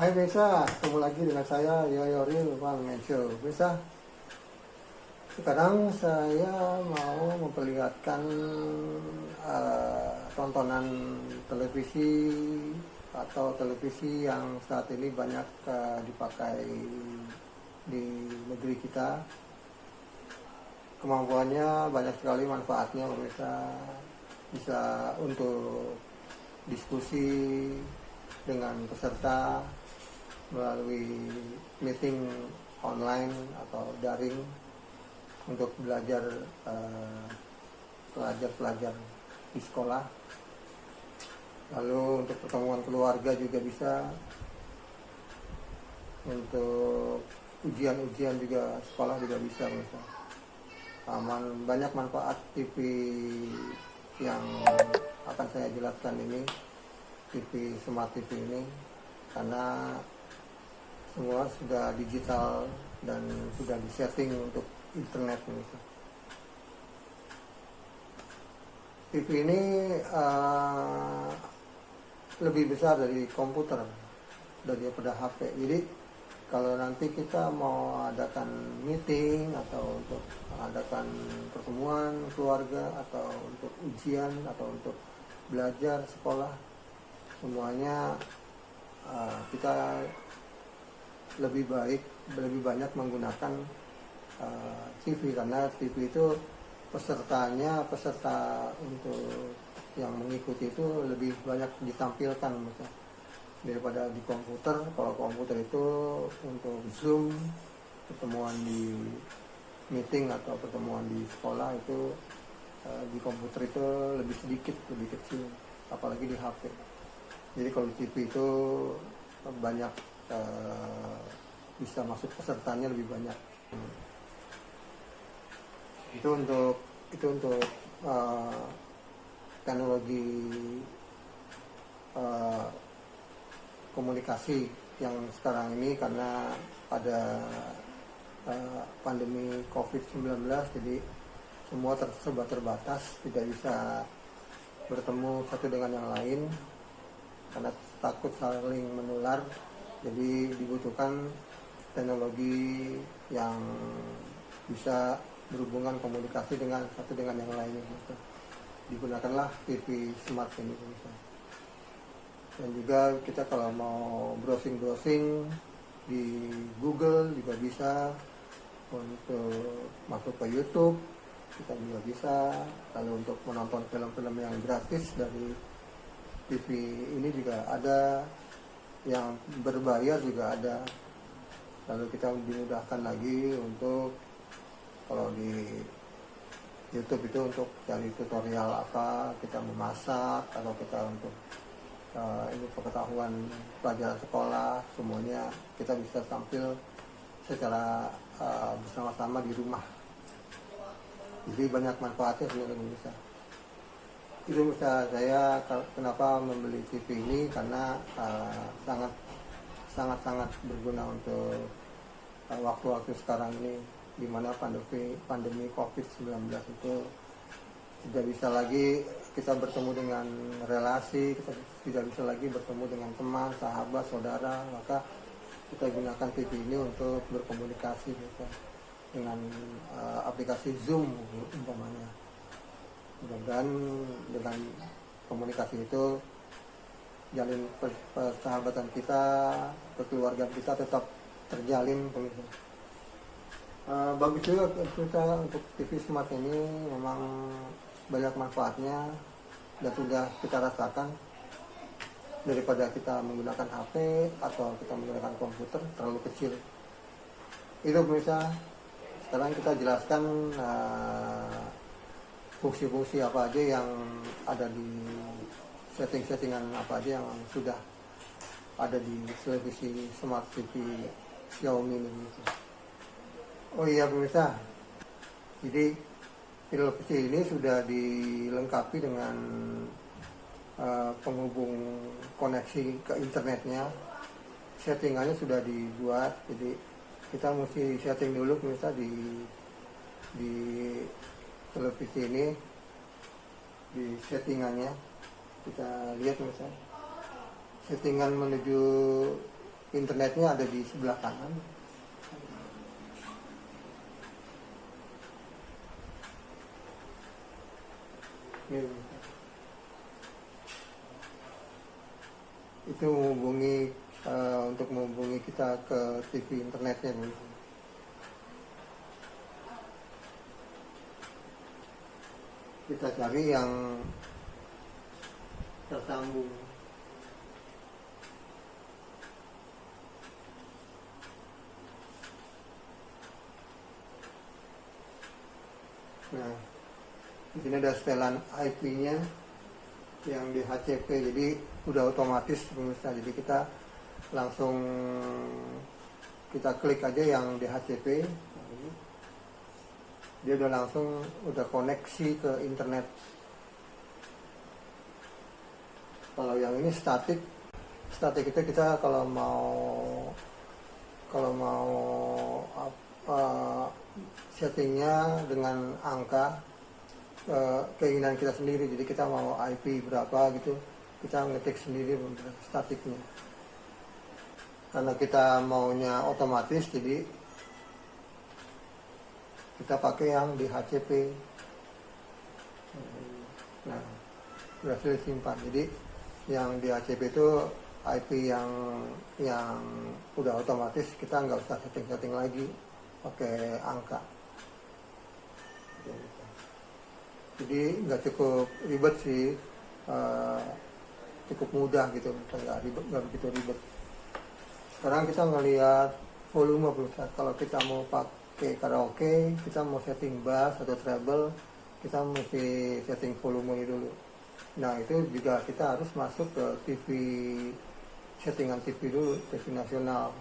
Hai Besa, ketemu lagi dengan saya Yoyoril Bang Mencio. Besa, sekarang saya mau memperlihatkan tontonan televisi atau televisi yang saat ini banyak dipakai di negeri kita. Kemampuannya banyak sekali, manfaatnya bisa untuk diskusi dengan peserta melalui meeting online atau daring untuk belajar pelajar-pelajar di sekolah. Lalu untuk pertemuan keluarga juga bisa, untuk ujian-ujian juga sekolah juga bisa. Banyak manfaat TV yang akan saya jelaskan ini, TV Smart TV ini, karena semua sudah digital dan sudah disetting untuk internet. TV ini lebih besar dari komputer daripada HP. Jadi kalau nanti kita mau adakan meeting atau untuk mengadakan pertemuan keluarga atau untuk ujian atau untuk belajar sekolah, semuanya kita lebih banyak menggunakan TV, karena TV itu peserta untuk yang mengikuti itu lebih banyak ditampilkan daripada di komputer. Kalau komputer itu untuk Zoom, pertemuan di meeting atau pertemuan di sekolah itu di komputer itu lebih sedikit, lebih kecil, apalagi di HP. Jadi kalau TV itu banyak bisa masuk pesertanya lebih banyak. Itu untuk teknologi komunikasi yang sekarang ini, karena ada pandemi COVID-19, jadi semua serba terbatas, tidak bisa bertemu satu dengan yang lain karena takut saling menular. Jadi dibutuhkan teknologi yang bisa berhubungan komunikasi dengan satu dengan yang lain. Digunakanlah TV Smart ini. Dan juga kita kalau mau browsing di Google juga bisa, untuk masuk ke YouTube kita juga bisa, lalu untuk menonton film-film yang gratis dari TV ini juga ada, yang berbayar juga ada. Lalu kita dimudahkan lagi untuk kalau di YouTube itu untuk cari tutorial apa, kita memasak atau kita untuk ini pengetahuan pelajaran sekolah, semuanya kita bisa tampil secara bersama-sama di rumah. Jadi banyak manfaatnya sebenarnya bisa. Itu bisa saya kenapa membeli TV ini, karena sangat berguna untuk waktu-waktu sekarang ini, di mana pandemi COVID-19 itu tidak bisa lagi kita bertemu dengan relasi, kita tidak bisa lagi bertemu dengan teman, sahabat, saudara. Maka kita gunakan TV ini untuk berkomunikasi dengan aplikasi Zoom umpamanya. Mudah-mudahan dengan komunikasi itu jalin persahabatan kita, kekeluargaan kita tetap terjalin. Bagus juga untuk TV Smart ini, memang banyak manfaatnya dan sudah kita rasakan, daripada kita menggunakan HP atau kita menggunakan komputer terlalu kecil. Itu pemirsa, sekarang kita jelaskan fungsi-fungsi apa aja yang ada di settingan apa aja yang sudah ada di televisi Smart TV Xiaomi ini. Oh iya pemirsa, jadi televisi ini sudah dilengkapi dengan penghubung koneksi ke internetnya. Settingannya sudah dibuat, jadi kita mesti setting dulu pemirsa di televisi ini, di settingannya kita lihat pemirsa. Settingan menuju internetnya ada di sebelah kanan. Ini. Itu menghubungi untuk menghubungi kita ke TV internetnya. Kita cari yang tersambung. Nah, di sini ada setelan IP-nya yang di HCP, jadi udah otomatis pemirsa. Jadi kita langsung kita klik aja yang di HCP. Dia udah langsung koneksi ke internet. Kalau yang ini statik itu kita kalau mau settingnya dengan angka keinginan kita sendiri. Jadi kita mau IP berapa gitu, kita ngetik sendiri statiknya. Karena kita maunya otomatis, jadi kita pakai yang di HCP. Nah, berhasil simpan. Jadi yang di HCP itu IP yang udah otomatis, kita nggak usah setting lagi pakai angka. Jadi nggak cukup ribet sih, cukup mudah gitu, nggak begitu ribet. Sekarang kita ngelihat volume pemirsa. Kalau kita mau pakai karaoke, kita mau setting bass atau treble, kita mesti setting volume dulu. Nah, itu juga kita harus masuk ke TV, settingan TV dulu, TV nasional.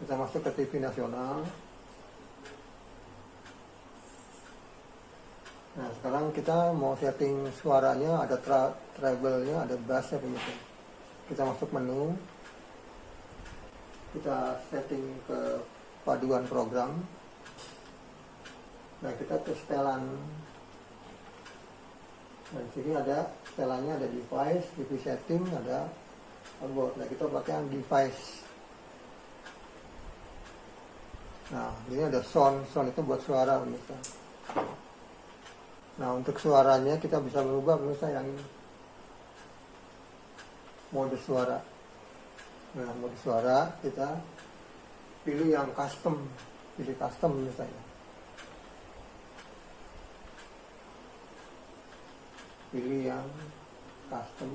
Kita masuk ke TV nasional. Nah, sekarang kita mau setting suaranya, ada treble-nya, ada bass-nya pemirsa. Kita masuk menu, kita setting ke paduan program. Nah, kita ke setelan. Nah, di sini ada setelannya, ada device, TV setting, ada onboard. Nah, kita pakai yang device. Nah, ini ada sound itu buat suara pemirsa. Nah, untuk suaranya kita bisa merubah pemirsa yang ini. Mode suara. Nah, mode suara kita pilih yang custom. Pilih custom misalnya. Pilih yang custom.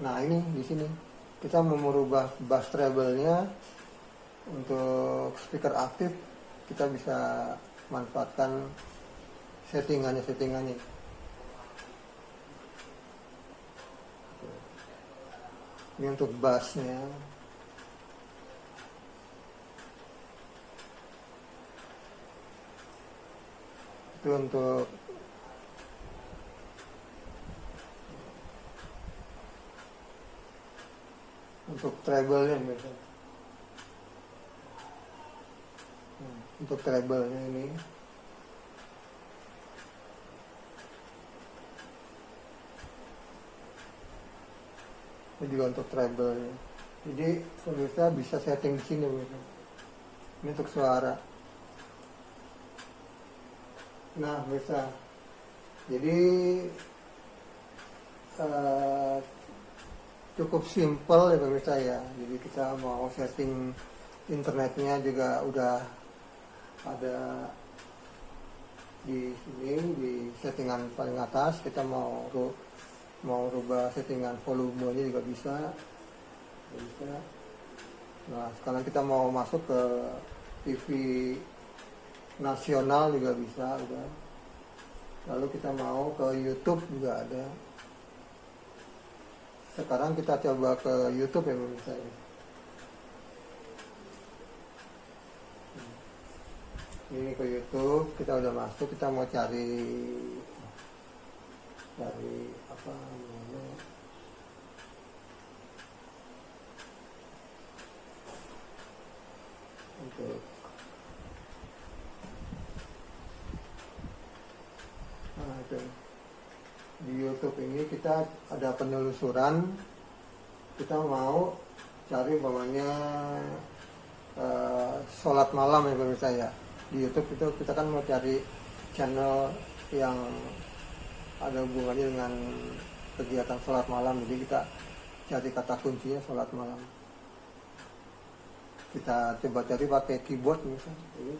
Nah, ini di sini kita mau merubah bass treble-nya untuk speaker aktif. Kita bisa manfaatkan settingannya. Ini untuk bassnya. Itu untuk treble-nya misalnya. Untuk treble-nya ini. Ini juga untuk treble-nya. Jadi pemirsa bisa setting di sini pemirsa. Ini untuk suara. Nah pemirsa, jadi cukup simple ya pemirsa ya. Jadi kita mau setting internetnya juga udah ada di sini, di settingan paling atas. Kita mau rubah settingan volumenya juga bisa. Nah, sekarang kita mau masuk ke TV nasional juga bisa udah. Lalu kita mau ke YouTube juga ada. Sekarang kita coba ke YouTube ya pemirsa. Ini ke YouTube, kita udah masuk, kita mau cari apa namanya, untuk itu di YouTube ini kita ada penelusuran, kita mau cari umpamanya sholat malam ya pemirsa ya. Di YouTube itu kita kan mau cari channel yang ada hubungannya dengan kegiatan sholat malam, jadi kita cari kata kuncinya sholat malam. Kita coba cari pakai keyboard misalnya.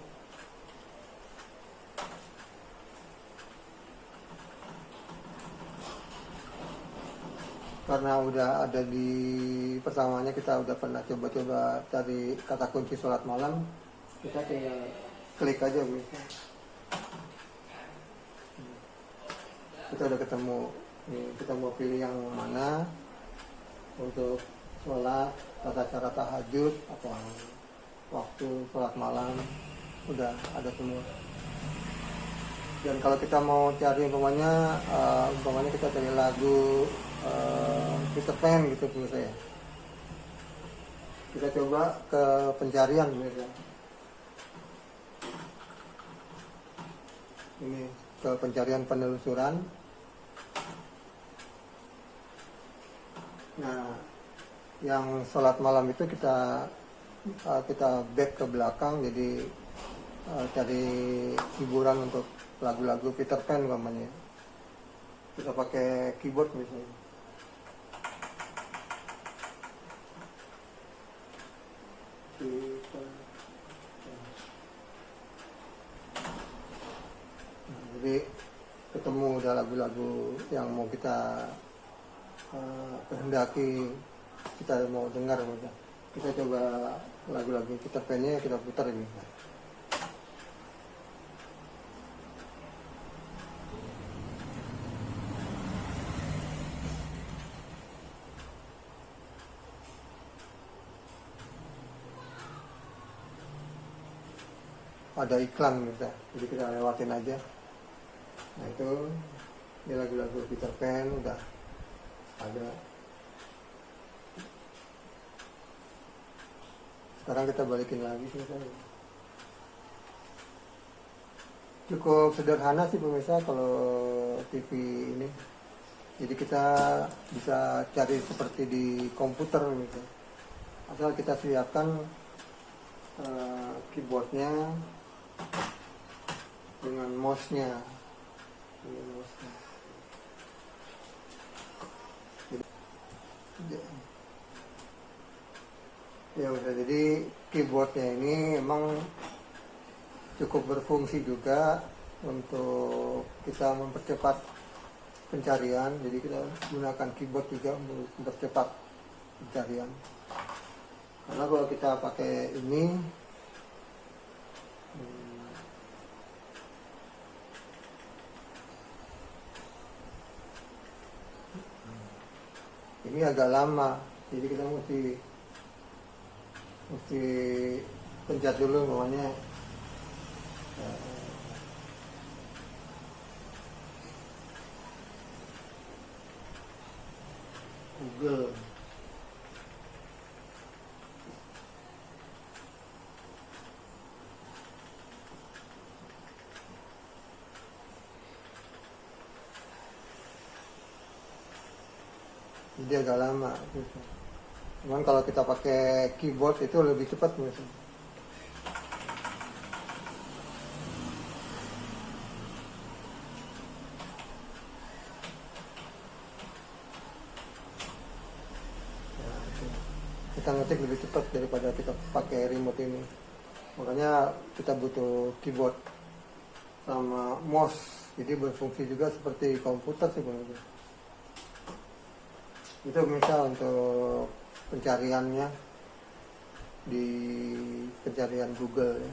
Karena udah ada di pertamanya, kita udah pernah coba-coba cari kata kunci sholat malam, kita tinggal klik aja bisa. Kita udah ketemu. Nih, kita mau pilih yang mana untuk sholat, tata cara tahajud atau waktu sholat malam, udah ada semua. Dan kalau kita mau cari umpamanya kita cari lagu Peter Pan gitu pemirsa ya, kita coba ke pencarian pemirsa. Ini ke pencarian penelusuran. Nah, yang sholat malam itu kita back ke belakang, jadi cari hiburan untuk lagu-lagu Peter Pan umpamanya. Kita pakai keyboard misalnya. Jadi ketemu udah lagu-lagu yang mau kita kehendaki, kita mau dengar udah. Kita coba lagu-lagu Peter Pan-nya kita putar ini. Ada iklan gitu, jadi kita lewatin aja. Nah itu, ini lagu-lagu Peter Pan udah ada. Sekarang kita balikin lagi sih. Cukup sederhana sih pemirsa kalau TV ini. Jadi kita bisa cari seperti di komputer gitu. Asal kita siapkan keyboardnya dengan mouse-nya. Ya udah, jadi keyboardnya ini emang cukup berfungsi juga untuk kita mempercepat pencarian. Jadi kita gunakan keyboard juga untuk mempercepat pencarian. Karena kalau kita pakai ini agak lama, jadi kita mesti pencet dulu namanya Google. Jadi agak lama gitu. Cuman kalau kita pakai keyboard itu lebih cepat misalnya. Kita ngetik lebih cepat daripada kita pakai remote ini. Makanya kita butuh keyboard sama mouse. Jadi berfungsi juga seperti komputer sih Bang. Itu misal untuk pencariannya di pencarian Google ya.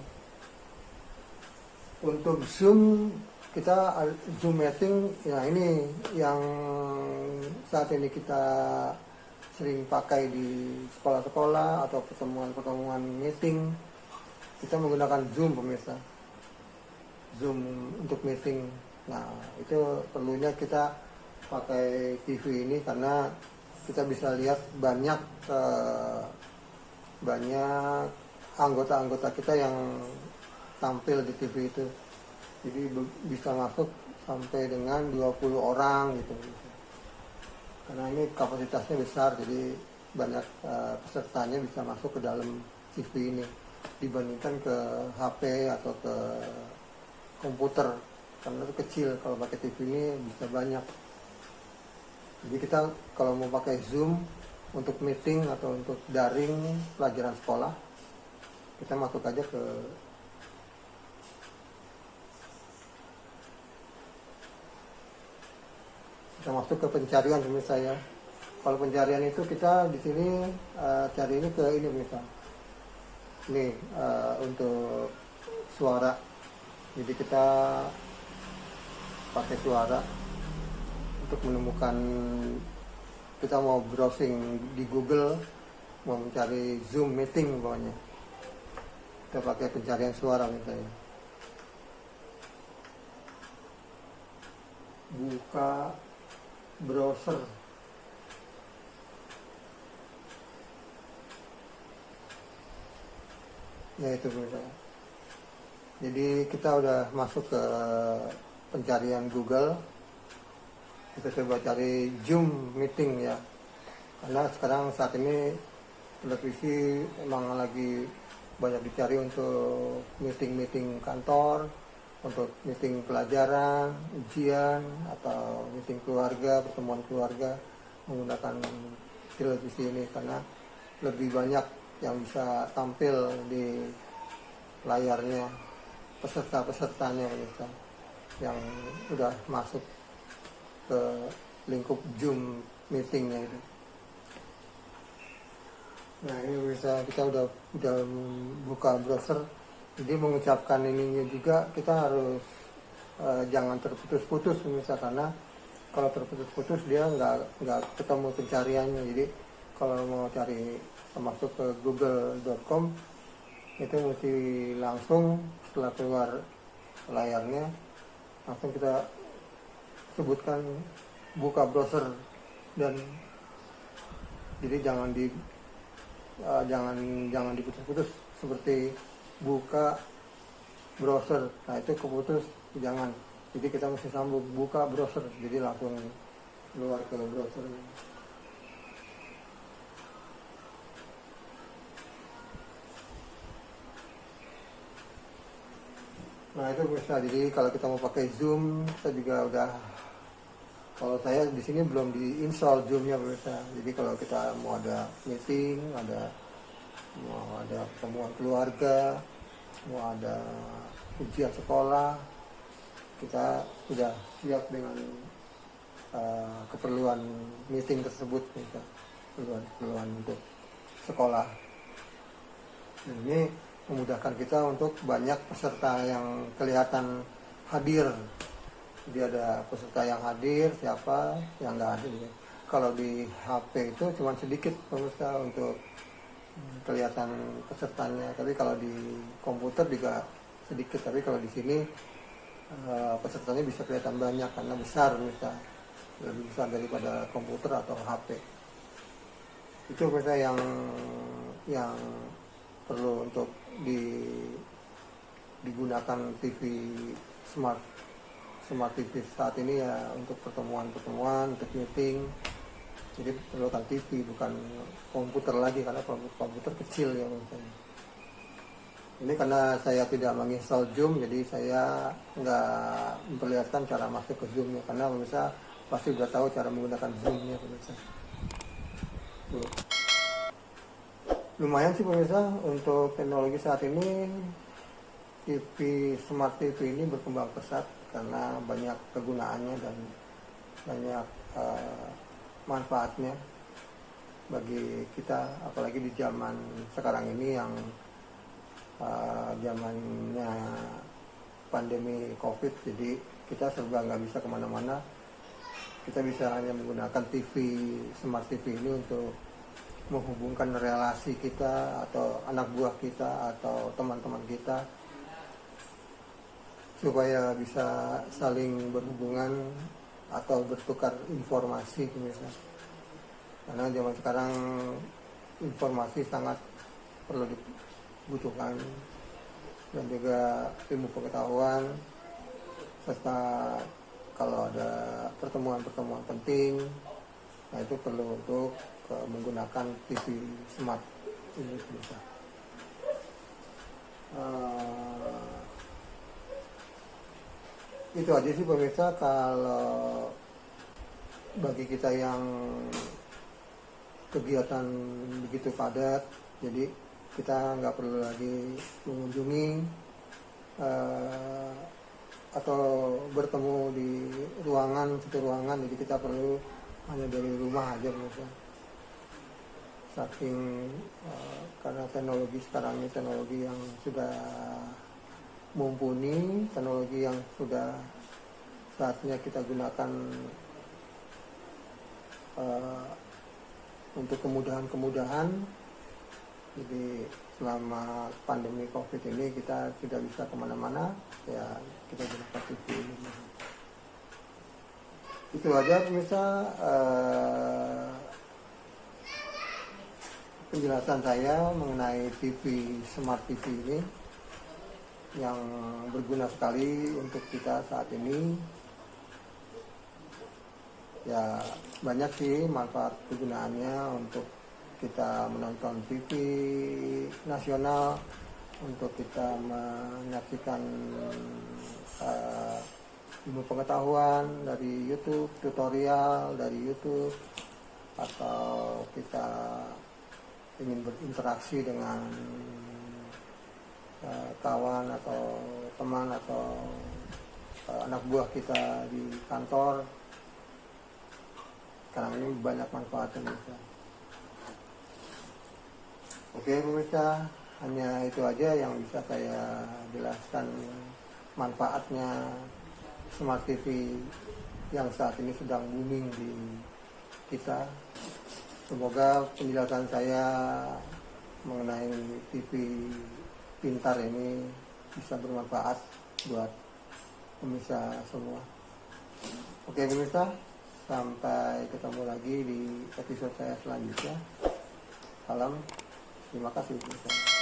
Untuk Zoom, kita Zoom meeting ya, ini yang saat ini kita sering pakai di sekolah-sekolah atau pertemuan-pertemuan meeting. Kita menggunakan Zoom pemirsa, Zoom untuk meeting. Nah itu perlunya kita pakai TV ini karena kita bisa lihat banyak anggota-anggota kita yang tampil di TV itu. Jadi bisa masuk sampai dengan 20 orang gitu. karena ini kapasitasnya besar, jadi banyak pesertanya bisa masuk ke dalam TV ini dibandingkan ke HP atau ke komputer, karena itu kecil. Kalau pakai TV ini bisa banyak. Jadi kita kalau mau pakai Zoom untuk meeting atau untuk daring pelajaran sekolah, kita masuk aja ke pencarian pemirsa ya. Kalau pencarian itu kita di sini cari ini ke ini pemirsa. Ini untuk suara. Jadi kita pakai suara untuk menemukan, kita mau browsing di Google, mau mencari Zoom meeting pokoknya. Kita pakai pencarian suara misalnya. Buka browser. Ya itu misalnya. Jadi kita udah masuk ke pencarian Google. Kita coba cari Zoom meeting ya. Karena sekarang saat ini televisi emang lagi banyak dicari untuk meeting-meeting kantor, untuk meeting pelajaran, ujian, atau meeting keluarga, pertemuan keluarga menggunakan televisi ini, karena lebih banyak yang bisa tampil di layarnya peserta-pesertanya gitu, yang udah masuk ke lingkup Zoom meetingnya itu. Nah ini bisa, kita udah buka browser. Jadi mengucapkan ininya juga kita harus jangan terputus-putus misalnya, karena kalau terputus-putus dia nggak ketemu pencariannya. Jadi kalau mau cari masuk ke google.com itu mesti langsung setelah keluar layarnya langsung kita sebutkan buka browser, dan jadi jangan diputus-putus seperti buka browser. Nah itu keputus, jangan. Jadi kita mesti sambung buka browser, jadi langsung keluar ke browser. Nah itu bisa. Jadi kalau kita mau pakai Zoom, kita juga udah, kalau saya di sini belum diinstal Zoom-nya bisa. Jadi kalau kita mau ada meeting, mau ada pertemuan keluarga, mau ada ujian sekolah, kita sudah siap dengan keperluan meeting tersebut, keperluan untuk sekolah. Dan ini memudahkan kita untuk banyak peserta yang kelihatan hadir. Jadi ada peserta yang hadir, siapa yang nggak hadir. Kalau di HP itu cuma sedikit pemirsa untuk kelihatan pesertanya, tapi kalau di komputer juga sedikit. Tapi kalau di sini pesertanya bisa kelihatan banyak karena besar, misalnya lebih besar daripada komputer atau HP. Itu misalnya yang perlu untuk digunakan TV smart TV saat ini ya, untuk pertemuan, untuk meeting. Jadi perlukan TV, bukan komputer lagi, karena komputer kecil ya misalnya. Ini karena saya tidak menginstal Zoom, jadi saya nggak memperlihatkan cara masuk ke Zoom-nya, karena pemirsa pasti sudah tahu cara menggunakan Zoom-nya pemirsa. Lumayan sih pemirsa, untuk teknologi saat ini smart TV ini berkembang pesat karena banyak kegunaannya dan banyak manfaatnya bagi kita, apalagi di zaman sekarang ini yang zamannya pandemi COVID. Jadi kita serba nggak bisa kemana-mana, kita bisa hanya menggunakan smart TV ini untuk menghubungkan relasi kita atau anak buah kita atau teman-teman kita, supaya bisa saling berhubungan atau bertukar informasi misalnya. Karena zaman sekarang informasi sangat perlu dibutuhkan, dan juga ilmu pengetahuan, serta kalau ada pertemuan penting Nah itu perlu untuk menggunakan TV smart ini bisa. Itu aja sih pemirsa, kalau bagi kita yang kegiatan begitu padat, jadi kita nggak perlu lagi mengunjungi atau bertemu di satu ruangan, jadi kita perlu hanya dari rumah aja pemirsa. Saking karena teknologi sekarang ini teknologi yang sudah mumpuni, teknologi yang sudah saatnya kita gunakan untuk kemudahan-kemudahan. Jadi selama pandemi COVID ini kita tidak bisa kemana-mana, ya kita gunakan TV ini. Itu aja pemirsa penjelasan saya mengenai TV smart TV ini yang berguna sekali untuk kita saat ini. Ya banyak sih manfaat kegunaannya untuk kita menonton TV nasional, untuk kita menyaksikan ilmu pengetahuan dari YouTube, tutorial dari YouTube, atau kita ingin berinteraksi dengan kawan atau teman atau anak buah kita di kantor. Sekarang ini banyak manfaatnya. Oke pemirsa, hanya itu aja yang bisa saya jelaskan manfaatnya smart TV yang saat ini sedang booming di kita. Semoga penjelasan saya mengenai TV pintar ini bisa bermanfaat buat pemirsa semua. Oke pemirsa, sampai ketemu lagi di episode saya selanjutnya. Salam, terima kasih pemirsa.